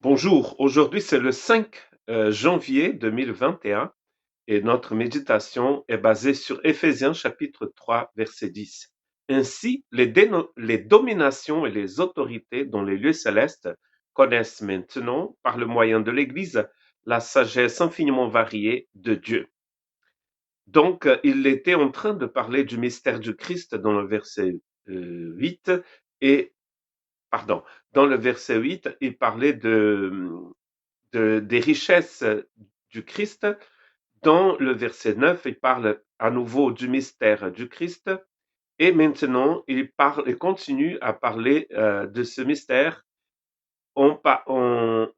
Bonjour, aujourd'hui c'est le 5 janvier 2021 et notre méditation est basée sur Éphésiens chapitre 3 verset 10. Ainsi, les dominations et les autorités dans les lieux célestes connaissent maintenant, par le moyen de l'Église, la sagesse infiniment variée de Dieu. Donc, il était en train de parler du mystère du Christ dans le verset 8 et, pardon, dans le verset 8, il parlait des richesses du Christ. Dans le verset 9, il parle à nouveau du mystère du Christ. Et maintenant, il continue à parler de ce mystère en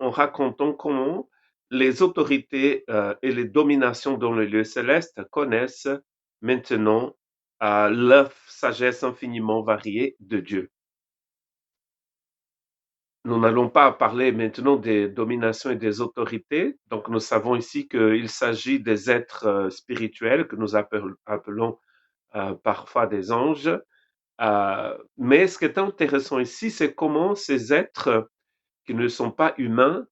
racontant comment les autorités et les dominations dans le lieu céleste connaissent maintenant la sagesse infiniment variée de Dieu. Nous n'allons pas parler maintenant des dominations et des autorités. Donc, nous savons ici qu'il s'agit des êtres spirituels que nous appelons parfois des anges. Mais ce qui est intéressant ici, c'est comment ces êtres qui ne sont pas humains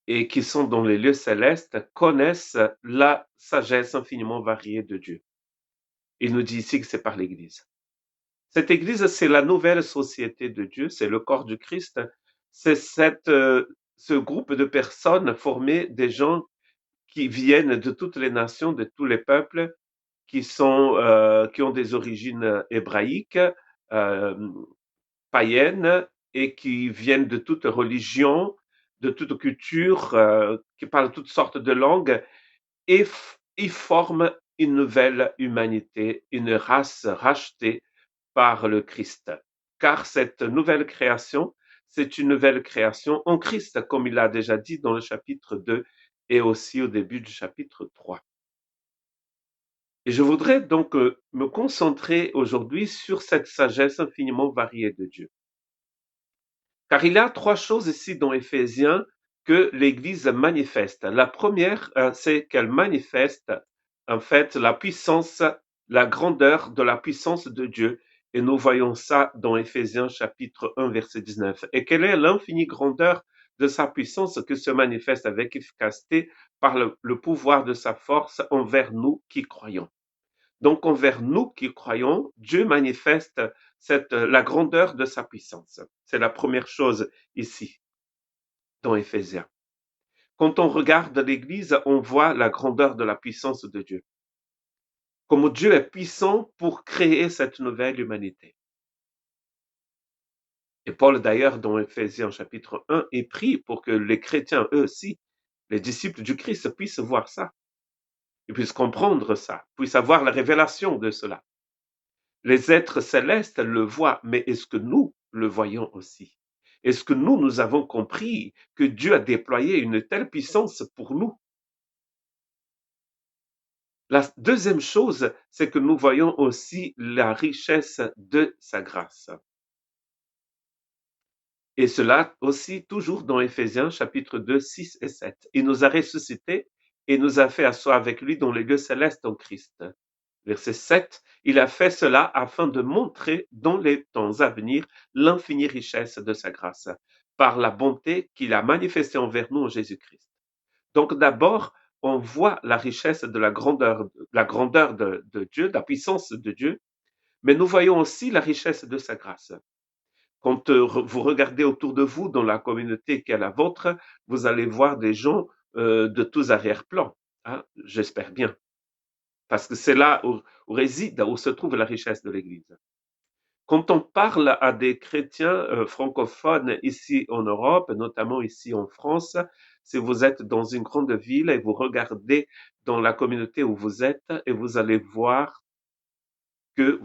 et qui sont dans les lieux célestes connaissent la sagesse infiniment variée de Dieu. Il nous dit ici que c'est par l'Église. Cette Église, c'est la nouvelle société de Dieu, c'est le corps du Christ, c'est ce groupe de personnes formé des gens qui viennent de toutes les nations, de tous les peuples, qui ont des origines hébraïques, euh, païennes, et qui viennent de toute religion, de toute culture, qui parlent toutes sortes de langues, et ils forment une nouvelle humanité, une race rachetée par le Christ. Car cette nouvelle création, c'est une nouvelle création en Christ, comme il a déjà dit dans le chapitre 2 et aussi au début du chapitre 3. Et je voudrais donc me concentrer aujourd'hui sur cette sagesse infiniment variée de Dieu. Car il y a trois choses ici dans Éphésiens que l'Église manifeste. La première, c'est qu'elle manifeste en fait la puissance, la grandeur de la puissance de Dieu. Et nous voyons ça dans Éphésiens chapitre 1, verset 19. Et quelle est l'infinie grandeur de sa puissance que se manifeste avec efficacité par le pouvoir de sa force envers nous qui croyons. Donc envers nous qui croyons, Dieu manifeste la grandeur de sa puissance. C'est la première chose ici dans Éphésiens. Quand on regarde l'Église, on voit la grandeur de la puissance de Dieu. Comme Dieu est puissant pour créer cette nouvelle humanité. Et Paul d'ailleurs dans Éphésiens chapitre 1, il prie pour que les chrétiens, eux aussi, les disciples du Christ, puissent voir ça. Ils puissent comprendre ça, puissent avoir la révélation de cela. Les êtres célestes le voient, mais est-ce que nous le voyons aussi? Est-ce que nous avons compris que Dieu a déployé une telle puissance pour nous? La deuxième chose, c'est que nous voyons aussi la richesse de sa grâce. Et cela aussi toujours dans Éphésiens chapitre 2, 6 et 7. Il nous a ressuscités et nous a fait asseoir avec lui dans les lieux célestes en Christ. Verset 7, il a fait cela afin de montrer dans les temps à venir l'infinie richesse de sa grâce, par la bonté qu'il a manifestée envers nous en Jésus-Christ. Donc d'abord, on voit la richesse de la grandeur de Dieu, de la puissance de Dieu, mais nous voyons aussi la richesse de sa grâce. Quand vous regardez autour de vous dans la communauté qui est la vôtre, vous allez voir des gens de tous arrière-plans. Hein, j'espère bien. Parce que c'est là où réside, où se trouve la richesse de l'Église. Quand on parle à des chrétiens francophones ici en Europe, notamment ici en France, si vous êtes dans une grande ville et vous regardez dans la communauté où vous êtes, et vous allez voir que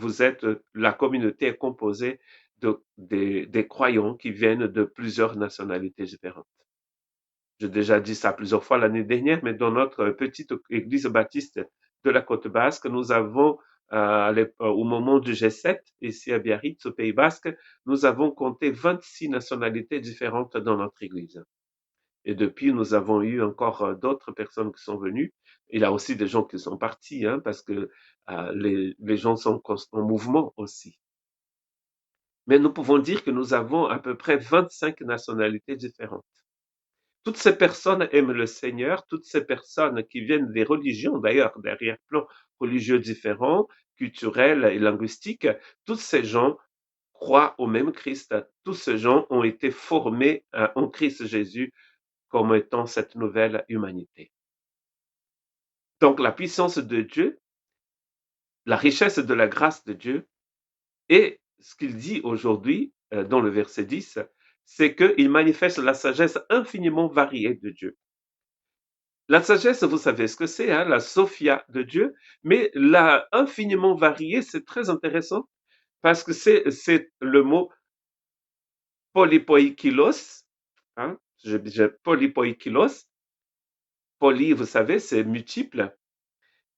la communauté est composée des croyants qui viennent de plusieurs nationalités différentes. J'ai déjà dit ça plusieurs fois l'année dernière, mais dans notre petite église baptiste de la Côte Basque, nous avons, au moment du G7, ici à Biarritz, au Pays Basque, nous avons compté 26 nationalités différentes dans notre église. Et depuis, nous avons eu encore d'autres personnes qui sont venues. Il y a aussi des gens qui sont partis, hein, parce que les gens sont en mouvement aussi. Mais nous pouvons dire que nous avons à peu près 25 nationalités différentes. Toutes ces personnes aiment le Seigneur, toutes ces personnes qui viennent des religions, d'ailleurs, d'arrière-plans religieux différents, culturels et linguistiques, tous ces gens croient au même Christ. Tous ces gens ont été formés en Christ Jésus comme étant cette nouvelle humanité. Donc la puissance de Dieu, la richesse de la grâce de Dieu, et ce qu'il dit aujourd'hui dans le verset 10, c'est qu'il manifeste la sagesse infiniment variée de Dieu. La sagesse, vous savez ce que c'est, hein, la Sophia de Dieu, mais la infiniment variée, c'est très intéressant parce que c'est le mot polypoikilos, hein, polypoikilos, poly, vous savez, c'est multiple.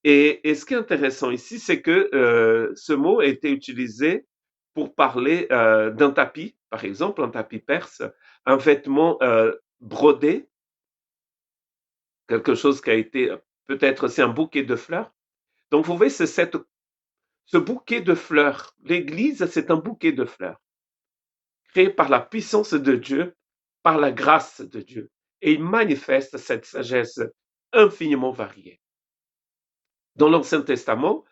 Et ce qui est intéressant ici, c'est que ce mot a été utilisé pour parler d'un tapis, par exemple, un tapis perse, un vêtement brodé, quelque chose qui a été peut-être aussi un bouquet de fleurs. Donc, vous voyez, c'est ce bouquet de fleurs. L'Église, c'est un bouquet de fleurs, créé par la puissance de Dieu, par la grâce de Dieu. Et il manifeste cette sagesse infiniment variée. Dans l'Ancien Testament,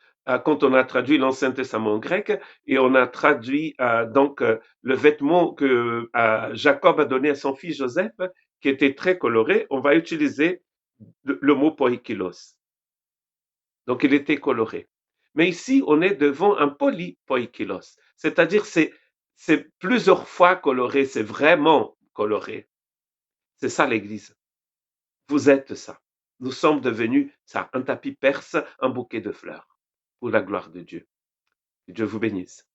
quand on a traduit l'Ancien Testament en grec, et on a traduit donc le vêtement que Jacob a donné à son fils Joseph, qui était très coloré, on va utiliser le mot poikilos. Donc il était coloré. Mais ici, on est devant un polypoikilos, c'est-à-dire c'est plusieurs fois coloré, c'est vraiment coloré. C'est ça l'Église. Vous êtes ça. Nous sommes devenus ça, un tapis perse, un bouquet de fleurs, pour la gloire de Dieu. Que Dieu vous bénisse.